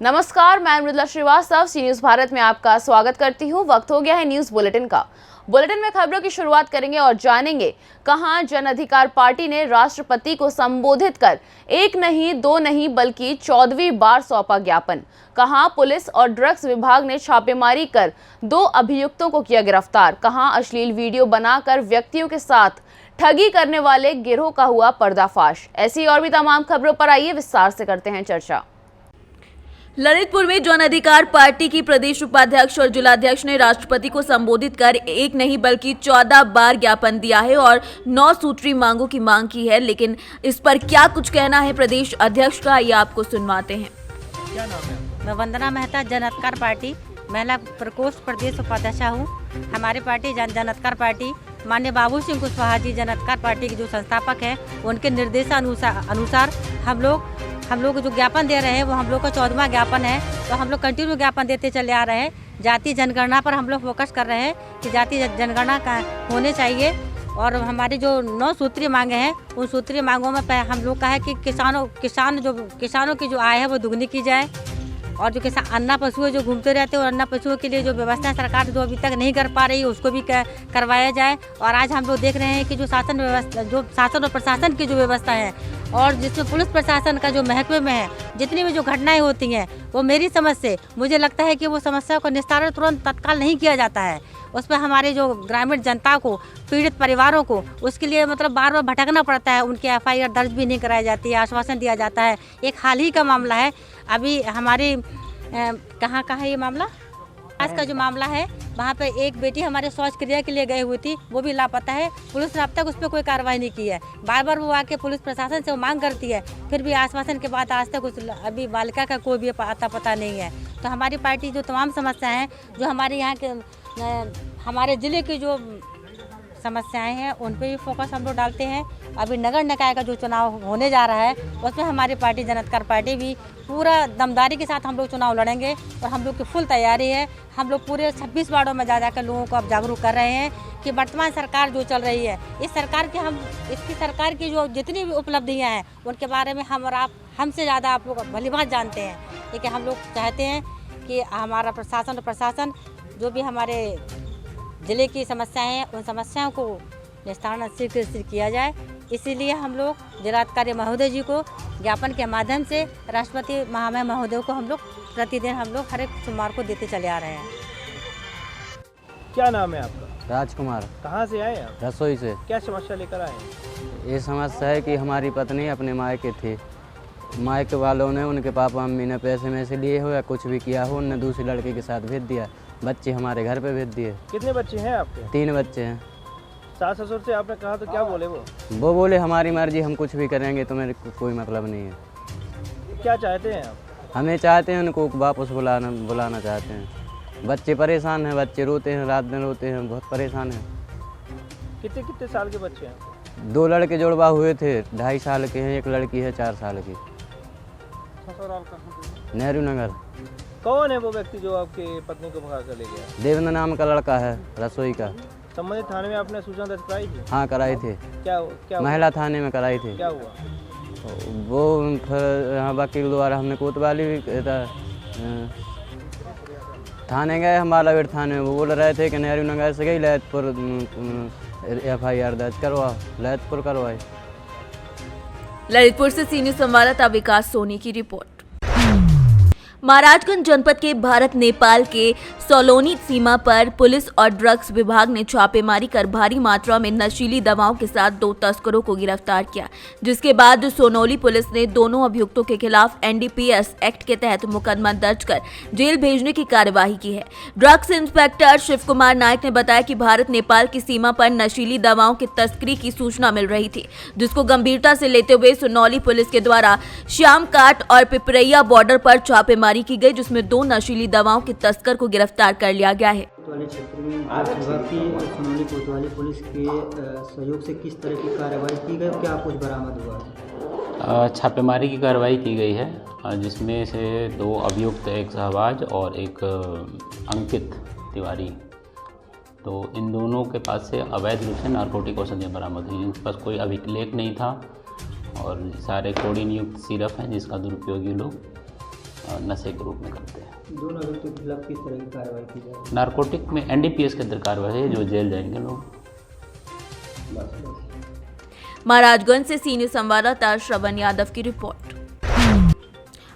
नमस्कार, मैं मृदुला श्रीवास्तव सी न्यूज भारत में आपका स्वागत करती हूं। वक्त हो गया है न्यूज बुलेटिन का। बुलेटिन में खबरों की शुरुआत करेंगे और जानेंगे कहां जन अधिकार पार्टी ने राष्ट्रपति को संबोधित कर एक नहीं दो नहीं बल्कि 14वीं बार सौंपा ज्ञापन। कहां पुलिस और ड्रग्स विभाग ने छापेमारी कर 2 अभियुक्तों को किया गिरफ्तार। कहां अश्लील वीडियो बनाकर व्यक्तियों के साथ ठगी करने वाले गिरोह का हुआ पर्दाफाश। ऐसी और भी तमाम खबरों पर आइए विस्तार से करते हैं चर्चा। ललितपुर में जन अधिकार पार्टी की प्रदेश उपाध्यक्ष और जिलाध्यक्ष ने राष्ट्रपति को संबोधित कर एक नहीं बल्कि 14 बार ज्ञापन दिया है और 9 सूत्री मांगों की मांग की है। लेकिन इस पर क्या कुछ कहना है प्रदेश अध्यक्ष का, ये आपको सुनवाते हैं। क्या नाम है? मैं वंदना मेहता, जन अधिकार पार्टी महिला प्रकोष्ठ प्रदेश उपाध्यक्ष हूँ। हमारी पार्टी जन अधिकार पार्टी माननीय बाबू सिंह कुशवाहा जी जन अधिकार पार्टी के जो संस्थापक हैं, उनके निर्देशानुसार हम लोग जो ज्ञापन दे रहे हैं वो हम लोग का 14वां ज्ञापन है। तो हम लोग कंटिन्यू ज्ञापन देते चले आ रहे हैं। जाति जनगणना पर हम लोग फोकस कर रहे हैं कि जाति जनगणना का होने चाहिए। और हमारी जो 9 सूत्रीय मांगे हैं, उन सूत्रीय मांगों में हम लोग का है कि किसानों की जो आय है वो दुगनी की जाए। और जो अन्ना पशुओं जो घूमते रहते हैं और अन्ना पशुओं के लिए जो व्यवस्था सरकार जो अभी तक नहीं कर पा रही है उसको भी करवाया जाए। और आज हम लोग देख रहे हैं कि जो शासन और प्रशासन की जो व्यवस्था है और जिसमें पुलिस प्रशासन का जो महकमे में है, जितनी भी जो घटनाएं होती हैं, वो मेरी समझ से मुझे लगता है कि वो समस्या को निस्तारण तुरंत तत्काल नहीं किया जाता है। उस पर हमारे जो ग्रामीण जनता को, पीड़ित परिवारों को, उसके लिए मतलब बार बार भटकना पड़ता है। उनकी FIR दर्ज भी नहीं कराई जाती है, आश्वासन दिया जाता है। एक हाल ही का मामला है, अभी हमारी कहाँ है ये मामला, आज का जो मामला है, वहाँ पे एक बेटी हमारे शौच क्रिया के लिए गई हुई थी, वो भी लापता है। पुलिस ने अब तक उस पर कोई कार्रवाई नहीं की है। बार बार वो आके पुलिस प्रशासन से वो मांग करती है, फिर भी आश्वासन के बाद आज तक अभी बालिका का कोई भी आता पता नहीं है। तो हमारी पार्टी जो तमाम समस्याएं हैं, जो हमारे यहाँ के हमारे ज़िले की जो समस्याएं हैं, उन पे भी फोकस हम लोग डालते हैं। अभी नगर निकाय का जो चुनाव होने जा रहा है, उसमें हमारी पार्टी जन अधिकार पार्टी भी पूरा दमदारी के साथ हम लोग चुनाव लड़ेंगे और हम लोग की फुल तैयारी है। हम लोग पूरे 26 वार्डों में जा जाकर लोगों को अब जागरूक कर रहे हैं कि वर्तमान सरकार जो चल रही है, इसकी सरकार की जो जितनी भी उपलब्धियाँ हैं, उनके बारे में हम और आप हमसे ज़्यादा आप लोग भलीभांति जानते हैं। लेकिन हम लोग चाहते हैं कि हमारा प्रशासन जो भी हमारे ज़िले की समस्याएं हैं, उन समस्याओं को निस्तारण शीघ्र से किया जाए। इसीलिए हम लोग जिलाधिकारी महोदय जी को ज्ञापन के माध्यम से राष्ट्रपति महामहिम महोदय को हम लोग प्रतिदिन हर एक सोमवार को देते चले आ रहे हैं। क्या नाम है आपका? राजकुमार। कहाँ से आए आप? रसोई से। क्या समस्या लेकर आए? ये समस्या है कि हमारी पत्नी अपने मायके थी, मायके वालों ने, उनके पापा मम्मी ने पैसे में से लिए हो या कुछ भी किया हो, उनने दूसरे लड़के के साथ भेज दिया। बच्चे हमारे घर पे भेज दिए। कितने बच्चे हैं आपके? 3 बच्चे हैं। सास ससुर से आपने कहा तो क्या बोले वो? वो बोले हमारी मर्जी, हम कुछ भी करेंगे, तो मेरे को कोई मतलब नहीं है। क्या चाहते हैं आप? हमें चाहते हैं उनको वापस बुलाना चाहते हैं। बच्चे परेशान हैं, बच्चे रोते हैं, रात दिन रोते हैं, बहुत परेशान हैं। कितने साल के बच्चे हैं? 2 लड़के जुड़वा हुए थे, 2.5 साल के हैं, 1 लड़की है 4 साल की। नेहरू नगर। कौन है वो व्यक्ति जो आपके पत्नी को भगा कर ले गया? देवेंद्र नाम का लड़का है, रसोई का। संबंधित थाने में आपने सूचना दर्ज कराई थी? हाँ, कराई थी। क्या महिला थाने में कराई थी। क्या हुआ? वो फिर यहाँ वकील द्वारा हमने कोतवाली भी थाने गए, हम बालावीर थाने में। वो बोल रहे थे कि नेहरू नगर से गई, ललितपुर FIR दर्ज ललितपुर करवाई। ललितपुर से सी न्यूज संवाददाता विकास सोनी की रिपोर्ट। महाराजगंज जनपद के भारत नेपाल के सोलोनी सीमा पर पुलिस और ड्रग्स विभाग ने छापेमारी कर भारी मात्रा में नशीली दवाओं के साथ 2 तस्करों को गिरफ्तार किया, जिसके बाद सोनौली पुलिस ने दोनों अभियुक्तों के खिलाफ NDPS एक्ट के तहत मुकदमा दर्ज कर जेल भेजने की कार्यवाही की है। ड्रग्स इंस्पेक्टर शिव कुमार नायक ने बताया कि भारत नेपाल की सीमा पर नशीली दवाओं की तस्करी की सूचना मिल रही थी, जिसको गंभीरता से लेते हुए सोनौली पुलिस के द्वारा श्यामकाट और पिपरैया बॉर्डर पर छापेमारी की गई, जिसमें 2 नशीली दवाओं के तस्कर को गिरफ्तार कर लिया गया है। कोतवाली क्षेत्र में विभाग की सोनौली कोतवाली पुलिस के सहयोग से किस तरह की कार्रवाई की गई, क्या कुछ बरामद हुआ? छापेमारी की कार्रवाई की गई है, जिसमें से 2 अभियुक्त, एक शहबाज और एक अंकित तिवारी। तो इन दोनों के पास से अवैध रूप से नारकोटिक औषधियाँ बरामद हुई। इनके पास कोई अभिलेख नहीं था और सारे कोडिन युक्त सिरप हैं जिसका दुरुपयोग ये लोग नशे के रूप में करते हैं। दोनों व्यक्तियों के खिलाफ किस तरह की कार्रवाई की जाए? नारकोटिक में NDPS के अंदर कार्रवाई है, जो जेल जाएंगे लोग। महाराजगंज से सीनियर संवाददाता श्रवण यादव की रिपोर्ट।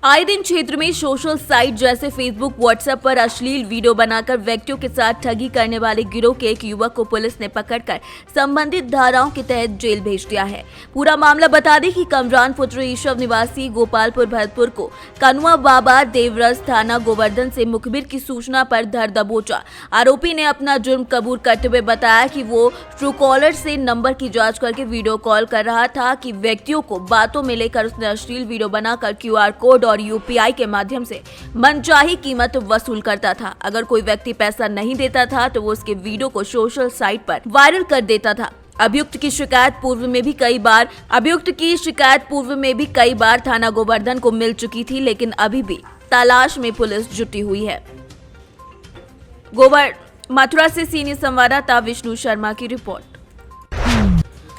आए दिन क्षेत्र में सोशल साइट जैसे फेसबुक, व्हाट्सएप पर अश्लील वीडियो बनाकर व्यक्तियों के साथ ठगी करने वाले गिरोह के एक युवक को पुलिस ने पकड़कर संबंधित धाराओं के तहत जेल भेज दिया है। पूरा मामला बता दें कि कमरान पुत्र ईशव निवासी गोपालपुर भरतपुर को कनुआ बाबा देवरस थाना गोवर्धन से मुखबिर की सूचना पर धर दबोचा। आरोपी ने अपना जुर्म कबूल करते हुए बताया कि वो ट्रू कॉलर से नंबर की जाँच करके वीडियो कॉल कर रहा था कि व्यक्तियों को बातों में लेकर उसने अश्लील वीडियो बनाकर QR कोड और UPI के माध्यम से मनचाही कीमत वसूल करता था। अगर कोई व्यक्ति पैसा नहीं देता था तो वो उसके वीडियो को सोशल साइट पर वायरल कर देता था। अभियुक्त की शिकायत पूर्व में भी कई बार थाना गोवर्धन को मिल चुकी थी, लेकिन अभी भी तलाश में पुलिस जुटी हुई है। मथुरा से सीनियर संवाददाता विष्णु शर्मा की रिपोर्ट।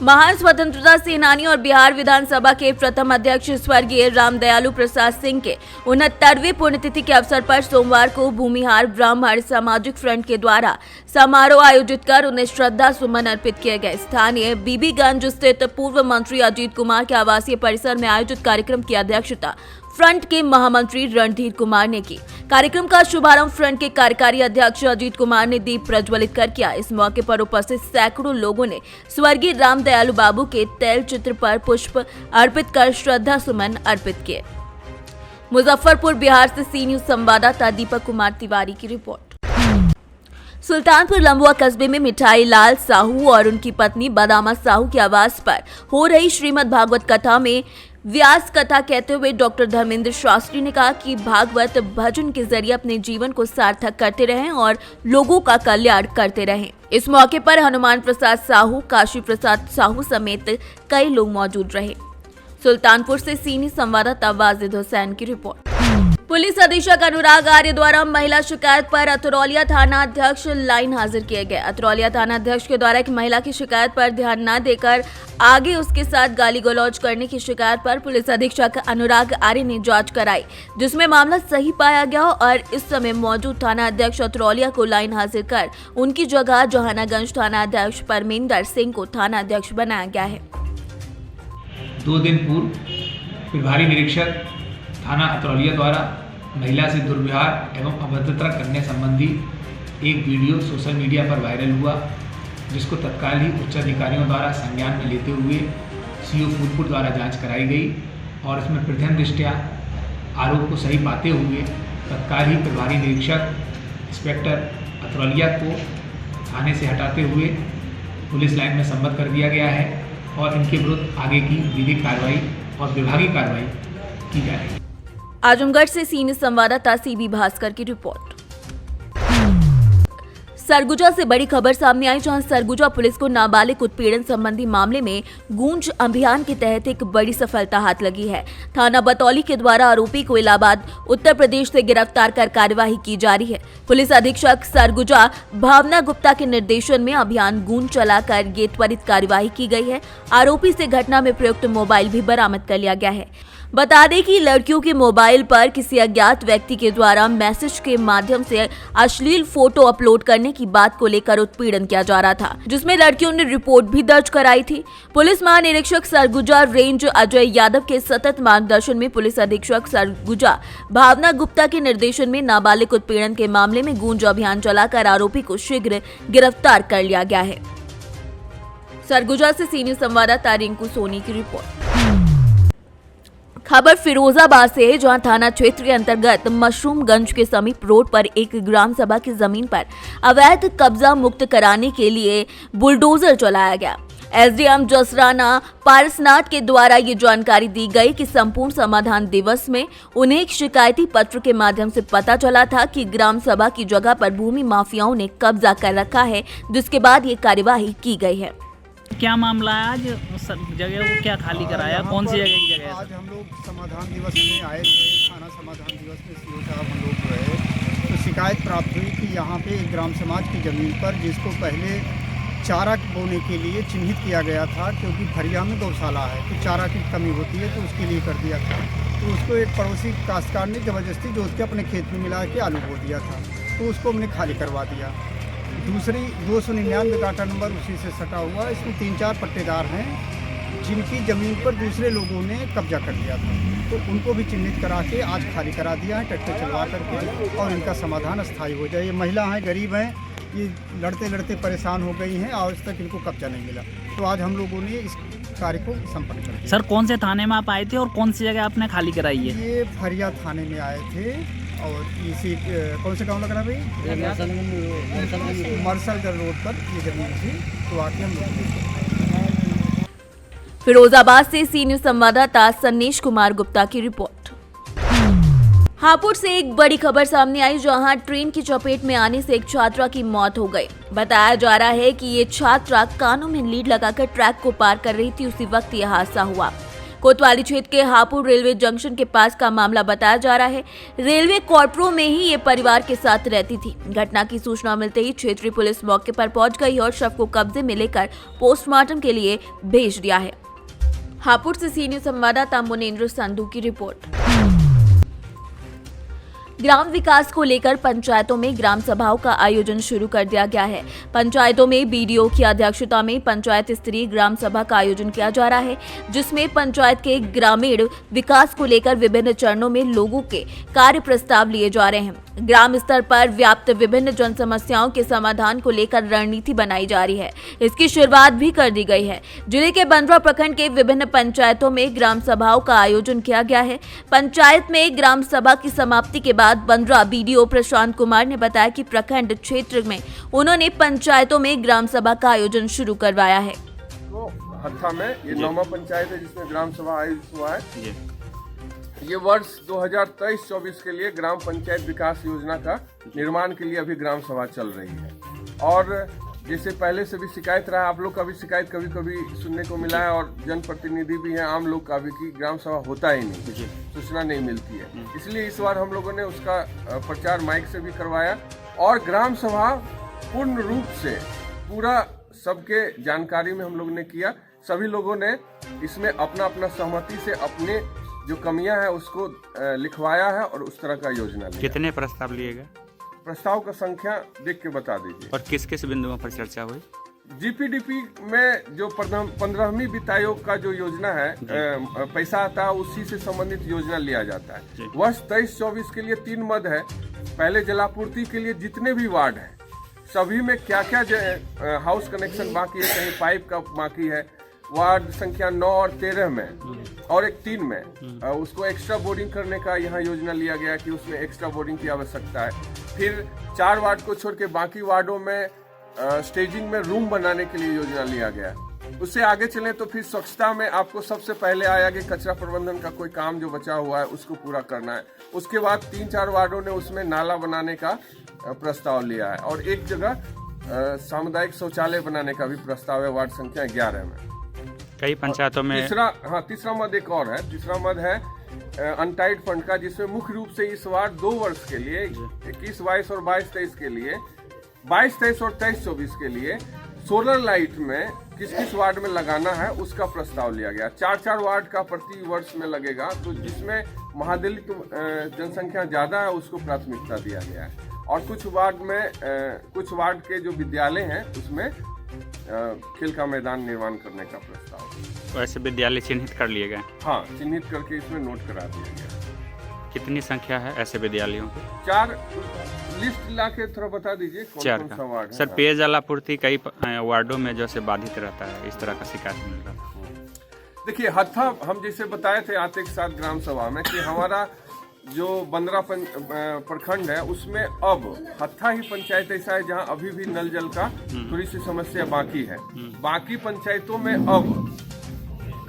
महान स्वतंत्रता सेनानी और बिहार विधानसभा के प्रथम अध्यक्ष स्वर्गीय रामदयालु प्रसाद सिंह के 69वें पुण्यतिथि के अवसर पर सोमवार को भूमिहार ब्राह्मण सामाजिक फ्रंट के द्वारा समारोह आयोजित कर उन्हें श्रद्धा सुमन अर्पित किए गए। स्थानीय बीबीगंज स्थित पूर्व मंत्री अजीत कुमार के आवासीय परिसर में आयोजित कार्यक्रम की अध्यक्षता फ्रंट के महामंत्री रणधीर कुमार ने की। कार्यक्रम का शुभारंभ फ्रंट के कार्यकारी अध्यक्ष अजीत कुमार ने दीप प्रज्वलित कर किया। इस मौके पर उपस्थित सैकड़ों लोगों ने स्वर्गीय रामदयालु बाबू के तैल चित्र पर पुष्प अर्पित कर श्रद्धा सुमन अर्पित किए। मुजफ्फरपुर बिहार से सीनियर संवाददाता दीपक कुमार तिवारी की रिपोर्ट। सुल्तानपुर लंबुआ कस्बे में मिठाई लाल साहू और उनकी पत्नी बदामा साहू के आवास पर हो रही श्रीमद् भागवत कथा में व्यास कथा कहते हुए डॉक्टर धर्मेंद्र शास्त्री ने कहा कि भागवत भजन के जरिए अपने जीवन को सार्थक करते रहें और लोगों का कल्याण करते रहें। इस मौके पर हनुमान प्रसाद साहू, काशी प्रसाद साहू समेत कई लोग मौजूद रहे। सुल्तानपुर से सीनियर संवाददाता वाजिद हुसैन की रिपोर्ट। पुलिस अधीक्षक अनुराग आर्य द्वारा महिला शिकायत पर अतरौलिया थाना अध्यक्ष लाइन हाजिर किए गए। अतरौलिया थाना अध्यक्ष के द्वारा एक महिला की शिकायत पर ध्यान न देकर आगे उसके साथ गाली गलौज करने की शिकायत पर पुलिस अधीक्षक अनुराग आर्य ने जांच कराई, जिसमें मामला सही पाया गया और इस समय मौजूद थाना अध्यक्ष अतरौलिया को लाइन हाजिर कर उनकी जगह जहानागंज थाना अध्यक्ष परमेंद्र सिंह को थाना अध्यक्ष बनाया गया है। 2 दिन पूर्व प्रभारी निरीक्षक थाना अतरौलिया द्वारा महिला से दुर्व्यवहार एवं अभद्रता करने संबंधी एक वीडियो सोशल मीडिया पर वायरल हुआ, जिसको तत्काल ही उच्च अधिकारियों द्वारा संज्ञान में लेते हुए CO फूलपुर द्वारा जांच कराई गई और इसमें प्रथम दृष्टया आरोप को सही पाते हुए तत्काल ही प्रभारी निरीक्षक इंस्पेक्टर अतरौलिया को थाने से हटाते हुए पुलिस लाइन में संबद्ध कर दिया गया है और इनके विरुद्ध आगे की विधिक कार्रवाई और विभागीय कार्रवाई की जाएगी। आजमगढ़ से सीनियर संवाददाता CB भास्कर की रिपोर्ट। सरगुजा से बड़ी खबर सामने आई, जहां सरगुजा पुलिस को नाबालिग उत्पीड़न संबंधी मामले में गूंज अभियान के तहत एक बड़ी सफलता हाथ लगी है। थाना बतौली के द्वारा आरोपी को इलाहाबाद उत्तर प्रदेश से गिरफ्तार कर कार्यवाही की जा रही है। पुलिस अधीक्षक सरगुजा भावना गुप्ता के निर्देशन में अभियान गूंज चलाकर ये त्वरित कार्यवाही की गई है। आरोपी से घटना में प्रयुक्त मोबाइल भी बरामद कर लिया गया है। बता दें कि लड़कियों के मोबाइल पर किसी अज्ञात व्यक्ति के द्वारा मैसेज के माध्यम से अश्लील फोटो अपलोड करने की बात को लेकर उत्पीड़न किया जा रहा था, जिसमें लड़कियों ने रिपोर्ट भी दर्ज कराई थी। पुलिस महानिरीक्षक सरगुजा रेंज अजय यादव के सतत मार्गदर्शन में पुलिस अधीक्षक सरगुजा भावना गुप्ता के निर्देशन में नाबालिग उत्पीड़न के मामले में गूंज अभियान चलाकर आरोपी को शीघ्र गिरफ्तार कर लिया गया है। सरगुजा से सीनियर संवाददाता रिंकू सोनी की रिपोर्ट। खबर फिरोजाबाद से है, जहां थाना क्षेत्र के अंतर्गत मशरूमगंज के समीप रोड पर एक ग्राम सभा की जमीन पर अवैध कब्जा मुक्त कराने के लिए बुलडोजर चलाया गया। SDM जसराना पारसनाथ के द्वारा ये जानकारी दी गई कि संपूर्ण समाधान दिवस में उन्हें एक शिकायती पत्र के माध्यम से पता चला था कि ग्राम सभा की जगह पर भूमि माफियाओं ने कब्जा कर रखा है, जिसके बाद ये कार्यवाही की गई है। क्या मामला है आज? जगह को क्या खाली कराया? कौन सी जगह की जगह? आज हम लोग समाधान दिवस में आए थे। थाना समाधान दिवस में CO साहब हम लोग जो है तो शिकायत प्राप्त हुई कि यहाँ पे एक ग्राम समाज की ज़मीन पर, जिसको पहले चारा बोने के लिए चिन्हित किया गया था, क्योंकि फरिया में गौशाला है तो चारा की कमी होती है, तो उसके लिए कर दिया था। तो उसको एक पड़ोसी काश्तकार ने ज़बरदस्ती जोत के अपने खेत में मिला के आलू बो दिया था, तो उसको हमने खाली करवा दिया। दूसरी 299 काटा नंबर उसी से सटा हुआ, इसमें 3-4 पट्टेदार हैं जिनकी ज़मीन पर दूसरे लोगों ने कब्जा कर लिया था, तो उनको भी चिन्हित करा के आज खाली करा दिया है ट्रैक्टर चलवा करके, और इनका समाधान अस्थायी हो जाए। ये महिला हैं, गरीब हैं, ये लड़ते लड़ते परेशान हो गई हैं, आज तक इनको कब्जा नहीं मिला, तो आज हम लोगों ने इस कार्य को संपन्न कर दिया। सर कौन से थाने में आप आए थे और कौन सी जगह आपने खाली कराई है? ये फरिया थाने में आए थे, और इसी कौन से गाँव लग रहा भाई, मरसलगढ़ रोड पर ये जमीन थी, तो आके हम लोग। फिरोजाबाद से सी न्यूज संवाददाता सन्नेश कुमार गुप्ता की रिपोर्ट। हापुड़ से एक बड़ी खबर सामने आई, जहां ट्रेन की चपेट में आने से एक छात्रा की मौत हो गई। बताया जा रहा है कि ये छात्रा कानों में लीड लगाकर ट्रैक को पार कर रही थी, उसी वक्त यह हादसा हुआ। कोतवाली क्षेत्र के हापुड़ रेलवे जंक्शन के पास का मामला बताया जा रहा है। रेलवे क्वार्टरों में ही ये परिवार के साथ रहती थी। घटना की सूचना मिलते ही क्षेत्रीय पुलिस मौके पर पहुंच गई और शव को कब्जे में लेकर पोस्टमार्टम के लिए भेज दिया है। हापुड़ से सी न्यूज संवाददाता मुनेंद्र संधू की रिपोर्ट। ग्राम विकास को लेकर पंचायतों में ग्राम सभाओं का आयोजन शुरू कर दिया गया है। पंचायतों में बीडीओ की अध्यक्षता में पंचायत स्तरीय ग्राम सभा का आयोजन किया जा रहा है, जिसमें पंचायत के ग्रामीण विकास को लेकर विभिन्न चरणों में लोगों के कार्य प्रस्ताव लिए जा रहे हैं। ग्राम स्तर पर व्याप्त विभिन्न जन समस्याओं के समाधान को लेकर रणनीति बनाई जा रही है। इसकी शुरुआत भी कर दी गई है। जिले के बंद्रा प्रखंड के विभिन्न पंचायतों में ग्राम सभाओं का आयोजन किया गया है। पंचायत में ग्राम सभा की समाप्ति के बाद बंद्रा बीडीओ प्रशांत कुमार ने बताया कि प्रखंड क्षेत्र में उन्होंने पंचायतों में ग्राम सभा का आयोजन शुरू करवाया है। तो हत्था में ये 9वां पंचायत है जिसमें ग्राम सभा आयोजित हुआ है। ये वर्ष 2023-24 के लिए ग्राम पंचायत विकास योजना का निर्माण के लिए अभी ग्राम सभा चल रही है। और जैसे पहले से भी शिकायत रहा, आप लोग का भी शिकायत कभी कभी सुनने को मिला है, और जनप्रतिनिधि भी हैं, आम लोग का भी, कि ग्राम सभा होता ही नहीं, सूचना नहीं मिलती है। इसलिए इस बार हम लोगों ने उसका प्रचार माइक से भी करवाया, और ग्राम सभा पूर्ण रूप से पूरा सबके जानकारी में हम लोग ने किया। सभी लोगों ने इसमें अपना अपना सहमति से अपने जो कमियां हैं उसको लिखवाया है, और उस तरह का योजना लिया। कितने प्रस्ताव लिए गए? प्रस्ताव का संख्या देख के बता दीजिए। और किस किस बिंदुओं पर चर्चा हुई? जीपीडीपी में जो 15वीं वित्त आयोग का जो योजना है, पैसा आता है, उसी से संबंधित योजना लिया जाता है। वर्ष 23-24 के लिए 3 मद है। पहले जलापूर्ति के लिए जितने भी वार्ड हैं सभी में क्या क्या हाउस कनेक्शन बाकी है, कहीं पाइप का बाकी है, वार्ड संख्या 9 और 13 में और एक 3 में उसको एक्स्ट्रा बोरिंग करने का यहाँ योजना लिया गया कि उसमें एक्स्ट्रा बोरिंग की आवश्यकता है। फिर 4 वार्ड को छोड़ के बाकी वार्डों में स्टेजिंग में रूम बनाने के लिए योजना लिया गया। उससे आगे चलें तो फिर स्वच्छता में आपको सबसे पहले आया कि कचरा प्रबंधन का कोई काम जो बचा हुआ है उसको पूरा करना है। उसके बाद 3-4 वार्डों ने उसमें नाला बनाने का प्रस्ताव लिया है, और एक जगह सामुदायिक शौचालय बनाने का भी प्रस्ताव है वार्ड संख्या 11 में। कई पंचायतों में तीसरा मद एक और है। तीसरा मद है अनटाइड फंड का, जिसमें मुख्य रूप से इस बार 2 वर्ष के लिए 21-22 और 22-23 के लिए 22-23 और 23-24 के लिए सोलर लाइट में किस किस वार्ड में लगाना है उसका प्रस्ताव लिया गया। 4-4 वार्ड का प्रति वर्ष में लगेगा, तो जिसमें महादलित जनसंख्या ज्यादा है उसको प्राथमिकता दिया गया है। और कुछ वार्ड के जो विद्यालय हैं उसमें खेल का मैदान निर्माण करने का प्रस्ताव। ऐसे विद्यालय चिन्हित कर लिए गए? हाँ, चिन्हित करके इसमें नोट करा दिया गया। कितनी संख्या है ऐसे विद्यालयों की? 4 लिस्ट ला के थोड़ा बता दीजिए कौन सा वार्ड है। सर, पेयजल आपूर्ति कई वार्डों में जैसे बाधित रहता है, इस तरह का शिकायत मिल रहा था। देखिए, हत्था हम जैसे बताए थे आते के साथ ग्राम सभा में कि हमारा जो बंद्रा प्रखंड है उसमें अब हत्था ही पंचायत ऐसा है जहां अभी भी नल जल का थोड़ी सी समस्या बाकी है। बाकी पंचायतों में अब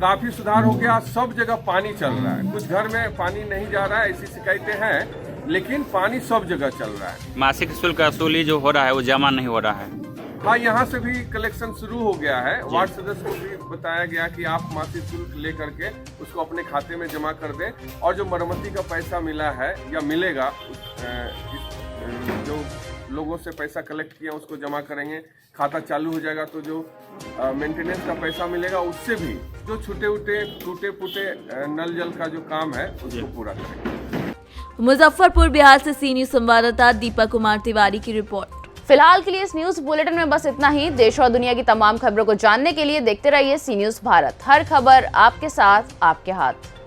काफी सुधार हो गया, सब जगह पानी चल रहा है। कुछ घर में पानी नहीं जा रहा है, ऐसी शिकायतें हैं, लेकिन पानी सब जगह चल रहा है। मासिक शुल्क वसूली जो हो रहा है वो जमा नहीं हो रहा है। हाँ, यहाँ से भी कलेक्शन शुरू हो गया है। वार्ड सदस्य को भी बताया गया कि आप मासिक शुल्क ले करके उसको अपने खाते में जमा कर दें, और जो मरम्मती का पैसा मिला है या मिलेगा जो लोगों से पैसा कलेक्ट किया उसको जमा करेंगे, खाता चालू हो जाएगा तो जो मेंटेनेंस का पैसा मिलेगा उससे भी जो टूटे फूटे नल जल का जो काम है उसको पूरा करेंगे। मुजफ्फरपुर बिहार से सी न्यूज संवाददाता दीपक कुमार तिवारी की रिपोर्ट। फिलहाल के लिए इस न्यूज बुलेटिन में बस इतना ही। देश और दुनिया की तमाम खबरों को जानने के लिए देखते रहिए सी न्यूज भारत। हर खबर आपके साथ, आपके हाथ।